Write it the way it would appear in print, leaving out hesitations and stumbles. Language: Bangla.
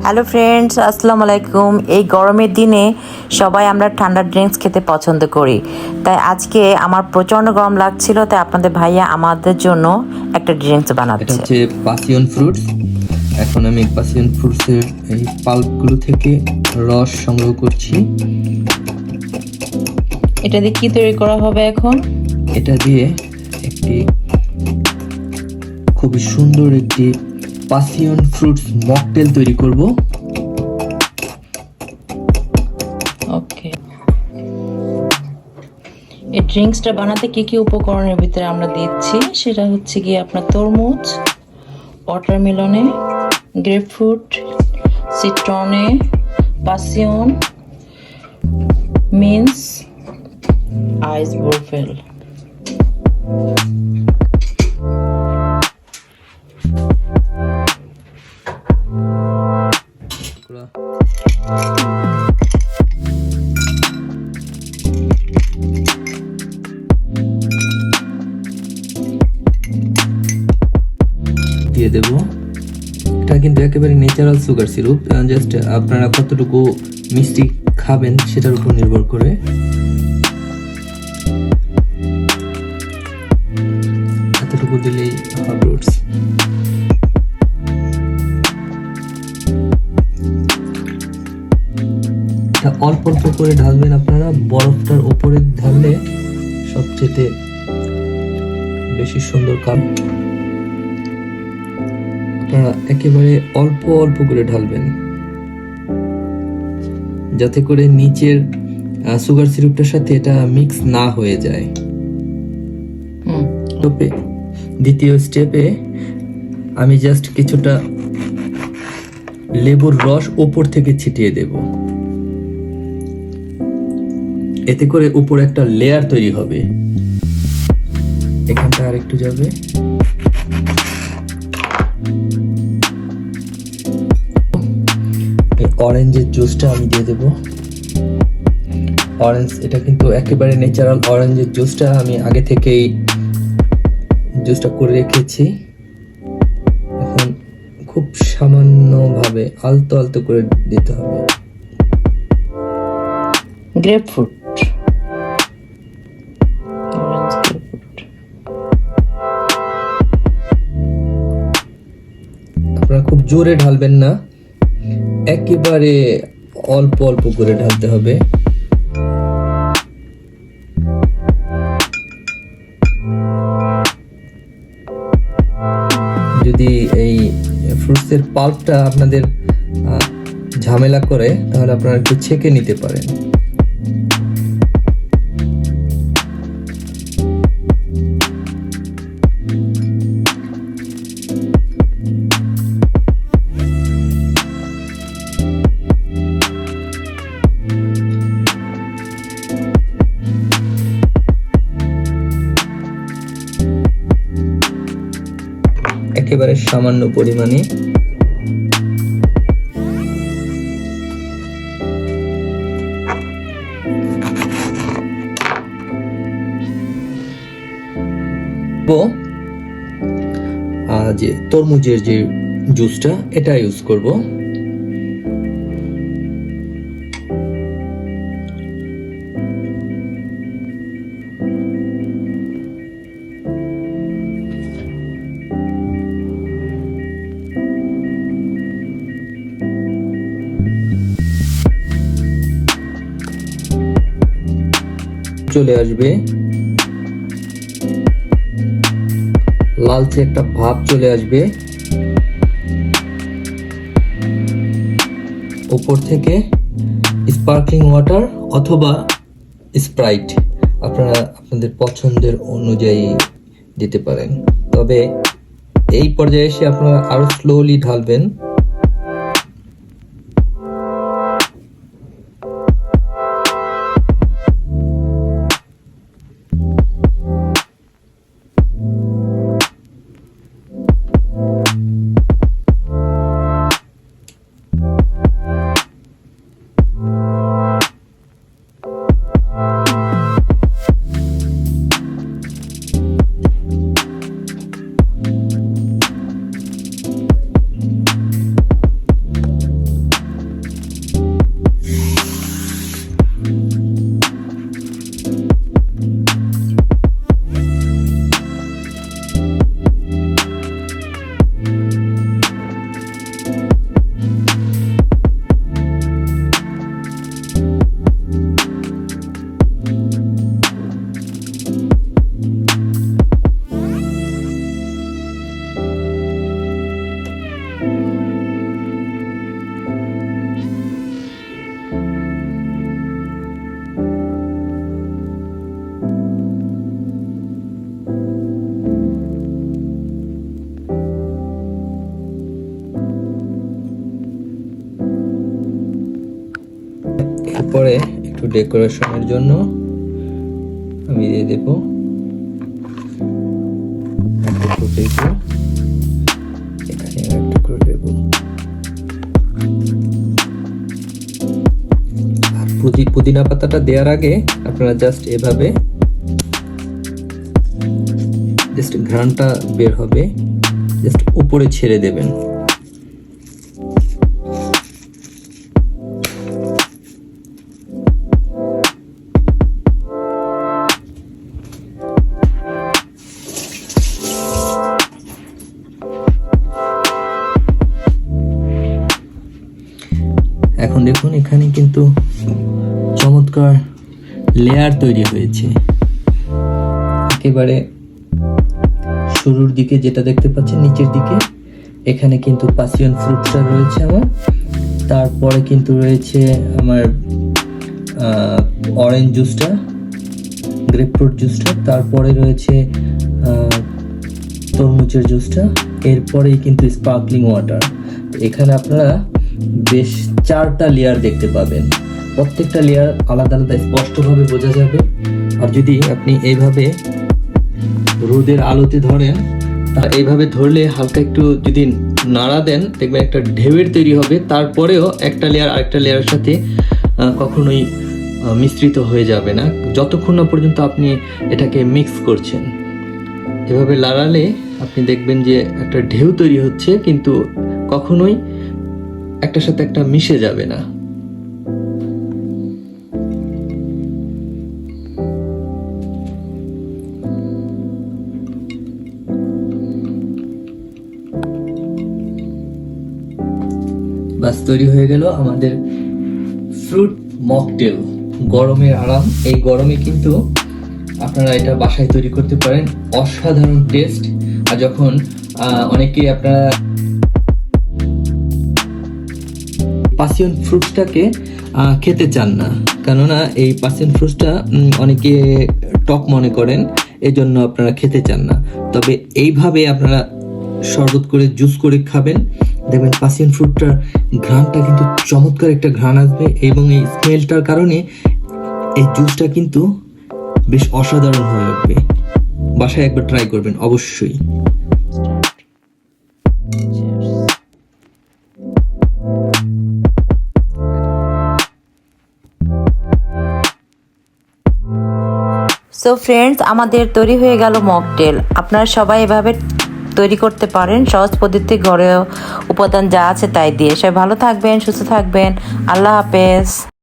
হ্যালো ফ্রেন্ডস, আসসালামু আলাইকুম। এই গরমের দিনে সবাই আমরা ঠান্ডা ড্রিঙ্কস খেতে পছন্দ করি। তাই আজকে আমার প্রচণ্ড গরম লাগছিল, তাই আপনাদের ভাইয়া আমাদের জন্য একটা ড্রিঙ্কস এটা বানাচ্ছে। হচ্ছে পাসিয়ন ফ্রুটস। এখন আমি পাসিয়ন ফ্রুটসের এই পাল্পগুলো থেকে রস সংগ্রহ করছি। এটা দিয়ে কি তৈরি করা হবে এখন? এটা দিয়ে একটি খুবই সুন্দর একটি পাসিয়ন ফ্রুটস মকটেল তৈরি করব। ওকে, এই ড্রিঙ্কসটা বানাতে কি কি উপকরণের ভিতরে আমরা দিচ্ছি সেটা হচ্ছে গিয়ে আপনার তরমুজ, ওয়াটারমেলনে, গ্রেপফ্রুট, সিট্রনে, পাসিয়ন, মিন্স, আইস বোরফেল। দিয়ে দেব। এটা কিন্তু একেবারে ন্যাচারাল সুগার সিরাপ, জাস্ট আপনারা কতটুকু মিষ্টি খাবেন সেটার উপর নির্ভর করে। এতটুকু দিলেই হবে। অল্প অল্প করে ঢালবেন আপনারা, বরফটার উপরে ঢাললে সবচেয়ে বেশি সুন্দর কাম। আপনারা একেবারে অল্প অল্প করে ঢালবেন যাতে করে নিচের সুগার সিরাপটার সাথে এটা মিক্স না হয়ে যায়। দ্বিতীয় স্টেপে আমি জাস্ট কিছুটা লেবুর রস উপর থেকে ছিটিয়ে দেব। এতে করে উপরে একটা লেয়ার তৈরি হবে। এখানটা আর একটু যাবে। অরেঞ্জের জুসটা আমি দিয়ে দেব। অরেঞ্জ, এটা কিন্তু একেবারে ন্যাচারাল অরেঞ্জের জুসটা আমি আগে থেকেই জুসটা করে রেখেছি। এখন খুব সামান্যভাবে আলতো আলতো করে দিতে হবে। গ্রেপফ্রুট, আপনারা খুব জোরে ঢালবেন না, একেবারে অল্প অল্প করে ঢালতে হবে। যদি এই ফ্রুটসের পাল্পটা আপনাদের ঝামেলা করে তাহলে আপনারা একটু ছেঁকে নিতে পারেন। একেবারে সামান্য পরিমাণে যে তরমুজের যে জুসটা এটা ইউজ করব। চলে আসবে, লালচে একটা ভাব চলে আসবে। উপর থেকে স্পার্কলিং ওয়াটার অথবা স্প্রাইট আপনারা আপনাদের পছন্দের অনুযায়ী দিতে পারেন। তবে এই পর্যায়ে এসে আপনারা আরো স্লোলি ঢালবেন। এরপরে একটু ডেকোরেশনের জন্য আমি দিয়ে দেব একটা টুকরো, এখানে একটা করে দেব। আর পুদিনা পাতাটা দেওয়ার আগে আপনারা জাস্ট এভাবে জাস্ট ঘ্রাণটা বের হবে, জাস্ট উপরে ছেড়ে দেবেন। এখন দেখুন এখানে কিন্তু চমৎকার লেয়ার তৈরি হয়েছে। একেবারে শুরুর দিকে যেটা দেখতে পাচ্ছেন নিচের দিকে, এখানে কিন্তু পাসিয়ন ফ্রুটটা রয়েছে আমার, তারপরে কিন্তু রয়েছে আমার অরেঞ্জ জুসটা, গ্রেপফ্রুট জুসটা, তারপরে রয়েছে তরমুজের জুসটা, এরপরেই কিন্তু স্পার্কলিং ওয়াটার। এখানে আপনারা বেশ 4টা লেয়ার দেখতে পাবেন, প্রত্যেকটা লেয়ার আলাদা আলাদা স্পষ্টভাবে বোঝা যাবে। আর যদি আপনি এইভাবে রোদের আলোতে ধরেন, তা এইভাবে ধরলে হালকা একটু যদি নাড়া দেন, দেখবেন একটা ঢেউয়ের তৈরি হবে। তারপরেও একটা লেয়ার আরেকটা লেয়ারের সাথে কখনোই মিশ্রিত হয়ে যাবে না, যতক্ষণ না পর্যন্ত আপনি এটাকে মিক্স করছেন। এভাবে লাড়ালে আপনি দেখবেন যে একটা ঢেউ তৈরি হচ্ছে, কিন্তু কখনোই একটার সাথে একটা মিশে যাবে না। বাস তৈরি হয়ে গেল আমাদের ফ্রুট মকটেল। গরমের আরাম, এই গরমে কিন্তু আপনারা এটা বাসায় তৈরি করতে পারেন, অসাধারণ টেস্ট। আর যখন অনেকে আপনারা পাসিয়ন ফ্রুটসটাকে খেতে চান না, কেননা এই পাসিয়ন ফ্রুটসটা অনেকে টক মনে করেন, এই জন্য আপনারা খেতে চান না। তবে এইভাবে আপনারা শরবত করে জুস করে খাবেন, দেখবেন পাসিয়ন ফ্রুটটার ঘ্রাণটা কিন্তু চমৎকার একটা ঘ্রাণ আসবে, এবং এই স্মেলটার কারণে এই জুসটা কিন্তু বেশ অসাধারণ হয়ে উঠবে। বাসায় একবার ট্রাই করবেন অবশ্যই। সো ফ্রেন্ডস, আমাদের তৈরি হয়ে গেল মকটেল। আপনারা সবাই এভাবে তৈরি করতে পারেন, সহজ পদ্ধতি, ঘরে উপাদান যা আছে তাই দিয়ে। সবাই ভালো থাকবেন, সুস্থ থাকবেন। আল্লাহ হাফেজ।